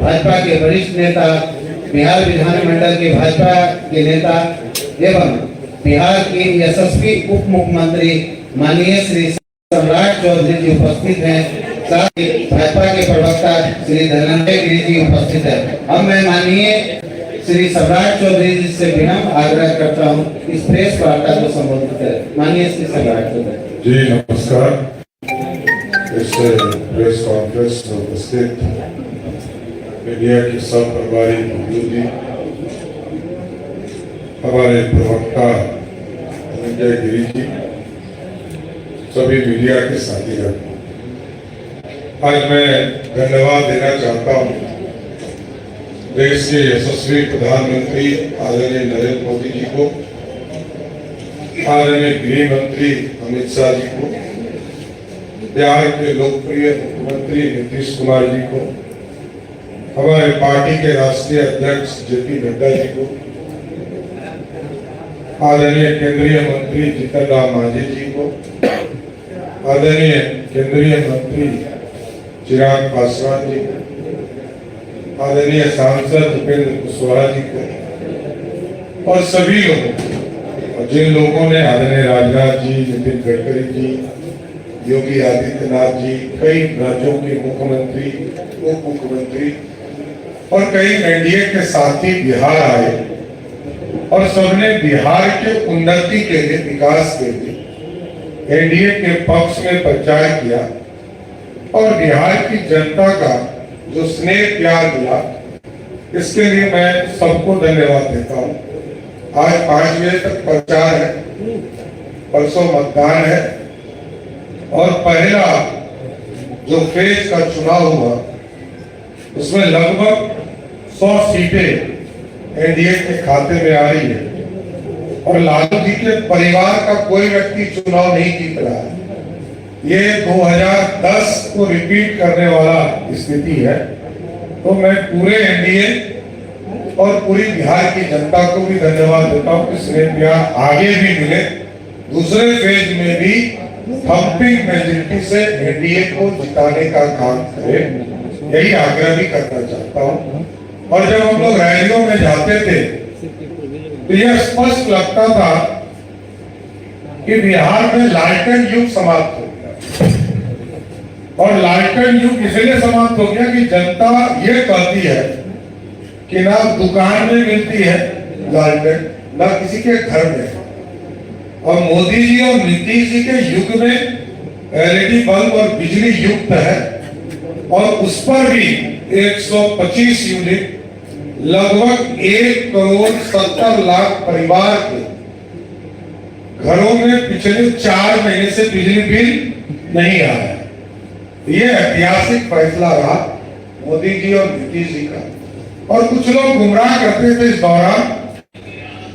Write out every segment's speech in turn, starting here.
भाजपा के वरिष्ठ नेता, बिहार विधानमंडल के भाजपा के नेता एवं बिहार के यशस्वी उप मुख्यमंत्री माननीय श्री सम्राट चौधरी जी उपस्थित हैं। साथ ही भाजपा के प्रवक्ता श्री धनंजय गिरी जी उपस्थित है। अब मैं माननीय श्री सम्राट चौधरी जी से विनम्र आग्रह करता हूँ इस प्रेस वार्ता को संबोधित करें। माननीय श्री सम्राट चौधरी जी नमस्कार। इस प्रेस कॉन्फ्रेंस में उपस्थित मीडिया के सब प्रभारी जी, हमारे प्रवक्ता धनंजय गिरी जी, सभी मीडिया के साथीगण, आज मैं धन्यवाद देना चाहता हूं देश के यशस्वी प्रधानमंत्री आदरणीय नरेंद्र मोदी जी को, आदरणीय गृह मंत्री अमित शाह जी को, बिहार के लोकप्रिय मुख्यमंत्री नीतीश कुमार जी को, हमारे पार्टी के राष्ट्रीय अध्यक्ष जेपी नड्डा जी को, आदरणीय केंद्रीय मंत्री जीतन राम मांझी जी को, आदरणीय केंद्रीय मंत्री चिराग पासवान जी को, आदरणीय सांसद उपेंद्र कुशवाहा जी को और सभी लोगों, जिन लोगों ने आदरणीय राजनाथ जी, नितिन गडकरी जी, योगी आदित्यनाथ जी, कई राज्यों के मुख्यमंत्री, उप मुख्यमंत्री और कई एनडीए के साथी बिहार आए और सबने बिहार के उन्नति के लिए, विकास के लिए एनडीए के पक्ष में प्रचार किया और बिहार की जनता का जो स्नेह प्यार मिला, इसके लिए मैं सबको धन्यवाद देता हूं। आज 5 बजे तक प्रचार है, परसों मतदान है और पहला जो फेज का चुनाव हुआ उसमें लगभग 100 सीटें एनडीए के खाते में आ रही है और लालू जी के परिवार का कोई व्यक्ति चुनाव नहीं जीत रहा है। ये 2010 को रिपीट करने वाला स्थिति है। तो मैं पूरे एनडीए और पूरी बिहार की जनता को भी धन्यवाद देता हूं कि स्नेह प्यार आगे भी मिले, दूसरे फेज में भी थम्पिंग मेजॉरिटी से एनडीए को जिताने का काम करे, यही आग्रह भी करना चाहता हूं। और जब हम लोग रैलियों में जाते थे तो यह स्पष्ट लगता था कि बिहार में लालटेन युग समाप्त हो गया। और लालटेन युग इसलिए समाप्त हो गया कि जनता ये कहती है कि ना दुकान में मिलती है लालटेन, ना किसी के घर में। और मोदी जी और नीतीश जी के युग में एलईडी बल्ब और बिजली युक्त है और उस पर भी 125 यूनिट, लगभग 1,70,00,000 परिवार के घरों में पिछले 4 महीने से बिजली बिल नहीं आया है। ये ऐतिहासिक फैसला रहा मोदी जी और नीतीश जी का। और कुछ लोग गुमराह करते थे इस दौरान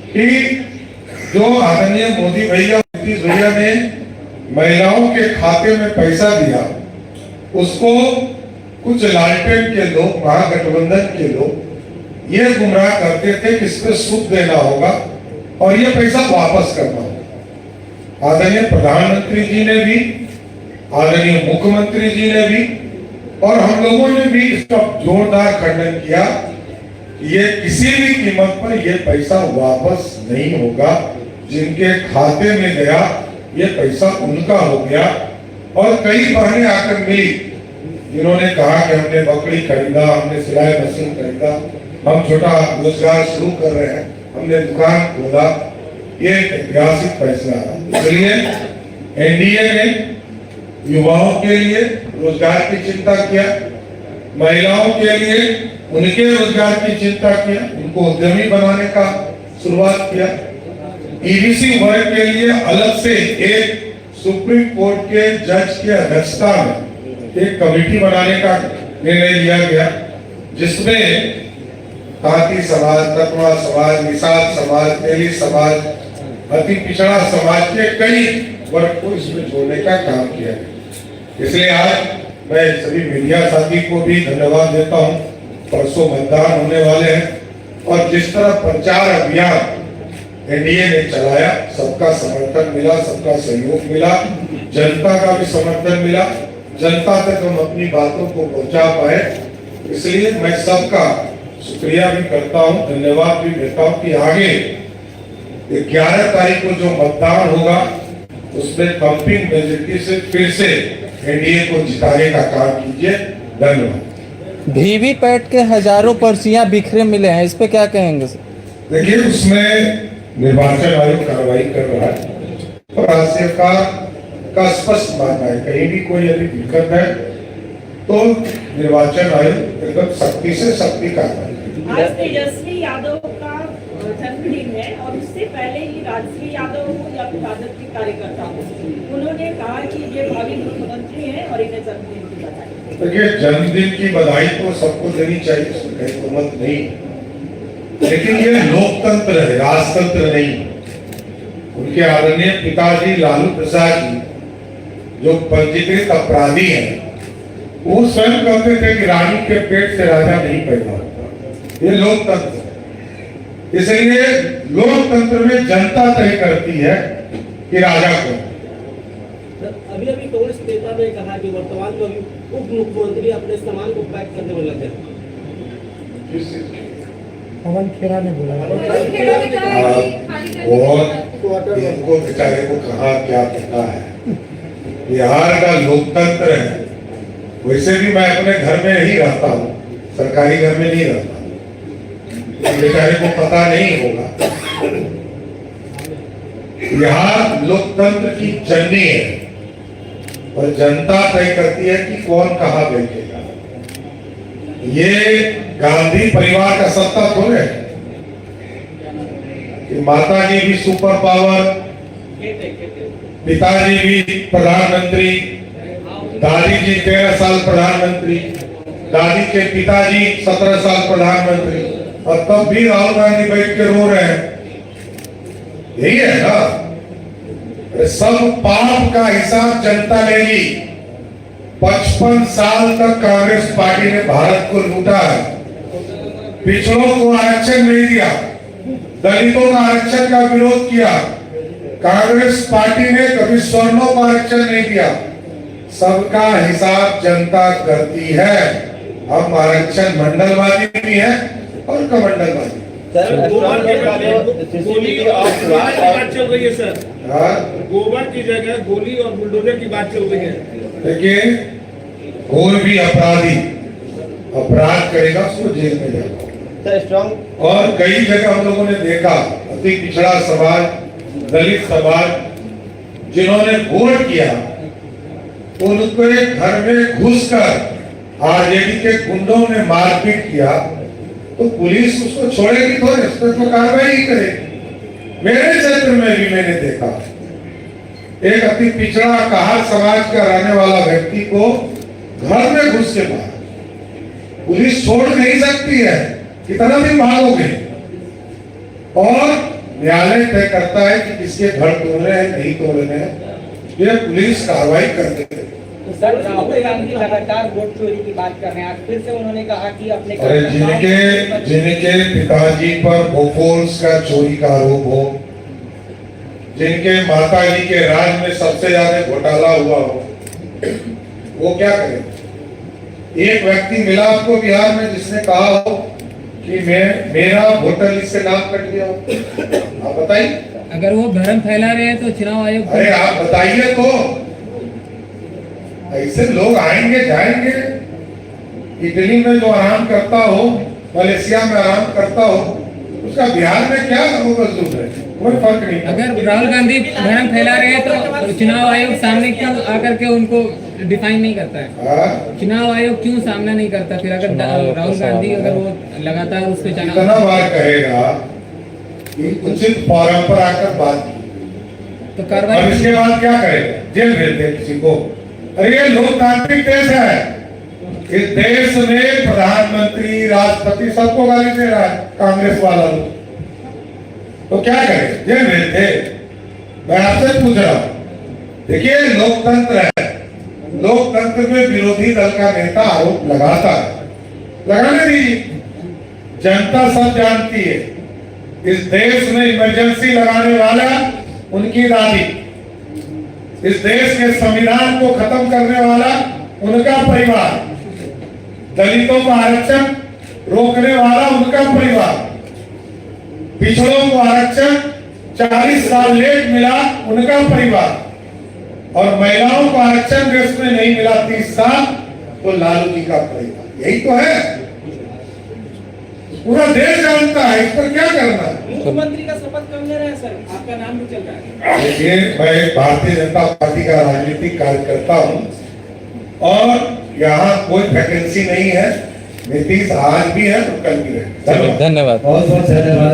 कि जो आदरणीय मोदी भैया, नीतीश भैया ने महिलाओं के खाते में पैसा दिया, उसको कुछ लालटेन के लोग, महागठबंधन के लोग ये गुमराह करते थे कि इस पे सूद देना होगा और ये पैसा वापस करना होगा। आदरणीय प्रधानमंत्री जी ने भी, आदरणीय मुख्यमंत्री जी ने भी और हम लोगों ने भी इसका जोरदार खंडन किया। ये किसी भी कीमत पर ये पैसा वापस नहीं होगा। जिनके खाते में गया ये पैसा उनका हो गया। और कई बहनें आकर मिली जिन्होंने कहा कि हमने बकरी खरीदा, हमने सिलाई मशीन खरीदा, हम छोटा रोजगार शुरू कर रहे हैं, हमने दुकान खोला। ये ऐतिहासिक फैसला है। इसलिए एनडीए ने युवाओं के लिए रोजगार की चिंता किया, महिलाओं के लिए उनके रोजगार की चिंता किया, उनको उद्यमी बनाने का शुरुआत किया। ईबीसी वर्ग के लिए अलग से एक सुप्रीम कोर्ट के जज की अध्यक्षता में एक कमेटी बनाने का निर्णय लिया गया, जिसमें तांती समाज, तत्वा समाज, निषाद समाज, तेली समाज, अति पिछड़ा समाज के कई वर्ग को इसमें जोड़ने का काम किया गया। इसलिए आज मैं सभी मीडिया साथी को भी धन्यवाद देता हूं। परसों मतदान होने वाले हैं और जिस तरह प्रचार अभियान एनडीए ने चलाया, सबका समर्थन मिला, सबका सहयोग मिला, जनता का भी समर्थन मिला, जनता तक हम अपनी बातों को पहुंचा पाए। इसलिए मैं सबका शुक्रिया भी करता हूं, धन्यवाद भी देता हूं कि आगे 11 तारीख को जो मतदान होगा उसमें पंपिंग मेजोरिटी से फिर से एनडीए को जिताने का काम कीजिए। धन्यवाद। वीवीपैट के हजारों पर्चियां बिखरे मिले हैं, इस पे क्या कहेंगे सर? देखिए, उसमें निर्वाचन आयोग कार्रवाई कर रहा है और राज्य का स्पष्ट मानना है कहीं भी कोई यदि दिक्कत है तो निर्वाचन आयोग एकदम सख्ती से सख्ती कार्रवाई करेगा। आज तेजस्वी यादव का जन्मदिन है और उससे पहले ही राजश्री यादव हो या फिर राजद के कार्यकर्ता हो, उन्होंने कहा कि ये भावी मुख्यमंत्री हैं और इन्हें जन्मदिन की बधाई। देखिए, जन्मदिन की बधाई तो सबको देनी चाहिए, इसमें कहीं तो मत नहीं, लेकिन ये लोकतंत्र है, राजतंत्र नहीं। उनके आदरणीय पिताजी लालू प्रसाद जी जो पंजीकृत अपराधी हैं, वो स्वयं कहते थे कि रानी के पेट से राजा नहीं पैदा होता। ये लोकतंत्र है, इसलिए लोकतंत्र में जनता तय करती है कि राजा कौन। अभी कांग्रेस नेता ने कहा कि वर्तमान में उप मुख्यमंत्री अपने सामान को पैक करने में लगे। पवन खेरा ने बोला और इनको बेचारे को कहा क्या पता है, बिहार का लोकतंत्र है। वैसे भी मैं अपने घर में ही रहता हूँ, सरकारी घर में नहीं रहता, बेचारे को पता नहीं होगा। यहाँ लोकतंत्र की जननी है और जनता तय करती है कि कौन कहाँ बैठेगा। ये गांधी परिवार का सत्ता थोड़े है कि माता जी भी सुपर पावर, पिताजी भी प्रधानमंत्री, दादी जी 13 साल प्रधानमंत्री, दादी के पिताजी 17 साल प्रधानमंत्री, और तब भी राहुल गांधी बैठ के रो रहे हैं। यही है ना, सब पाप का हिसाब जनता लेगी। 55 साल तक कांग्रेस पार्टी ने भारत को लूटा है, पिछड़ों को आरक्षण नहीं दिया, दलितों का आरक्षण का विरोध किया। कांग्रेस पार्टी ने कभी स्वर्णों को आरक्षण नहीं दिया। सबका हिसाब जनता करती है। हम आरक्षण मंडलवादी भी है और कमंडलवादी। गोबर की बात चल रही है सर, गोबर की जगह गोली और बुलडोजर की बात चल रही है। देखिए, कोई भी अपराधी अपराध करेगा उसको जेल में जाएगा। और कई जगह हम लोगों ने देखा, अति पिछड़ा समाज, दलित समाज जिन्होंने वोट किया, उनको घर में घुसकर आरजेडी के गुंडों ने मारपीट किया, तो पुलिस उसको छोड़ेगी थोड़े, उस पर तो कार्रवाई ही करेगी। मेरे क्षेत्र में भी मैंने देखा, एक अति पिछड़ा कहार समाज का रहने वाला व्यक्ति को घर में घुस के मारा। पुलिस छोड़ नहीं सकती है, कितना भी भागोगे। और न्यायालय तय करता है कि किसके घर तोड़ने हैं, नहीं तोड़ने हैं, ये पुलिस कार्रवाई कर देती है। सर, राहुल गांधी लगातार वोट चोरी की बात कर रहे हैं। आज फिर से उन्होंने कहा कि अपने जिनके पिताजी पर बोफोर्स का चोरी का आरोप हो, जिनके माताजी के राज में सबसे ज्यादा घोटाला हुआ हो, वो क्या करें? एक व्यक्ति मिला आपको बिहार में जिसने कहा हो कि मेरा वोटर लिस्ट से नाम कट गया हो? आप बताइए। अगर वो भ्रम फैला रहे हैं तो चुनाव आयोग, अरे आप बताइए तो। ऐसे लोग आएंगे जाएंगे, इटली में जो आराम करता हो, मलेशिया में आराम करता हो, उसका बिहार में क्या वजूद है? कोई फर्क नहीं। अगर राहुल गांधी भ्रम फैला रहे हैं तो चुनाव आयोग सामने क्यों आकर के उनको डिफाइन नहीं करता है? चुनाव आयोग क्यों सामना नहीं करता? फिर अगर राहुल गांधी अगर वो लगातार उस पर कितना बार कहेगा कि उचित फॉरम पर आकर बात की, तो कार्रवाई, और इसके बाद क्या करेगा? जेल भेज दे किसी को। अरे ये लोकतांत्रिक देश है। इस देश में प्रधानमंत्री, राष्ट्रपति सबको गाली दे रहा है कांग्रेस वाला लोग, तो क्या करे? जेल भेज दे। मैं आपसे पूछ रहा हूं, देखिए लोकतंत्र है, लोकतंत्र में विरोधी दल का नेता आरोप लगाता है, लगाने दीजिए। जनता सब जानती है, इस देश में इमरजेंसी लगाने वाला उनकी दादी, इस देश के संविधान को खत्म करने वाला उनका परिवार, दलितों को आरक्षण रोकने वाला उनका परिवार, पिछड़ों को आरक्षण 40 साल लेट मिला उनका परिवार, और महिलाओं को आरक्षण देश में नहीं मिला 30 साल तो लालू जी का परिवार। यही तो है, पूरा देश जानता है, इस पर क्या करना है। मुख्यमंत्री का शपथ कब ले रहे हैं सर? आपका नाम भी चल रहा है। देखिए, मैं भारतीय जनता पार्टी का राजनीतिक कार्यकर्ता हूं और यहाँ कोई वैकेंसी नहीं है। नीतीश आज भी है और कल भी है। धन्यवाद। धन्यवाद। बहुत बहुत धन्यवाद।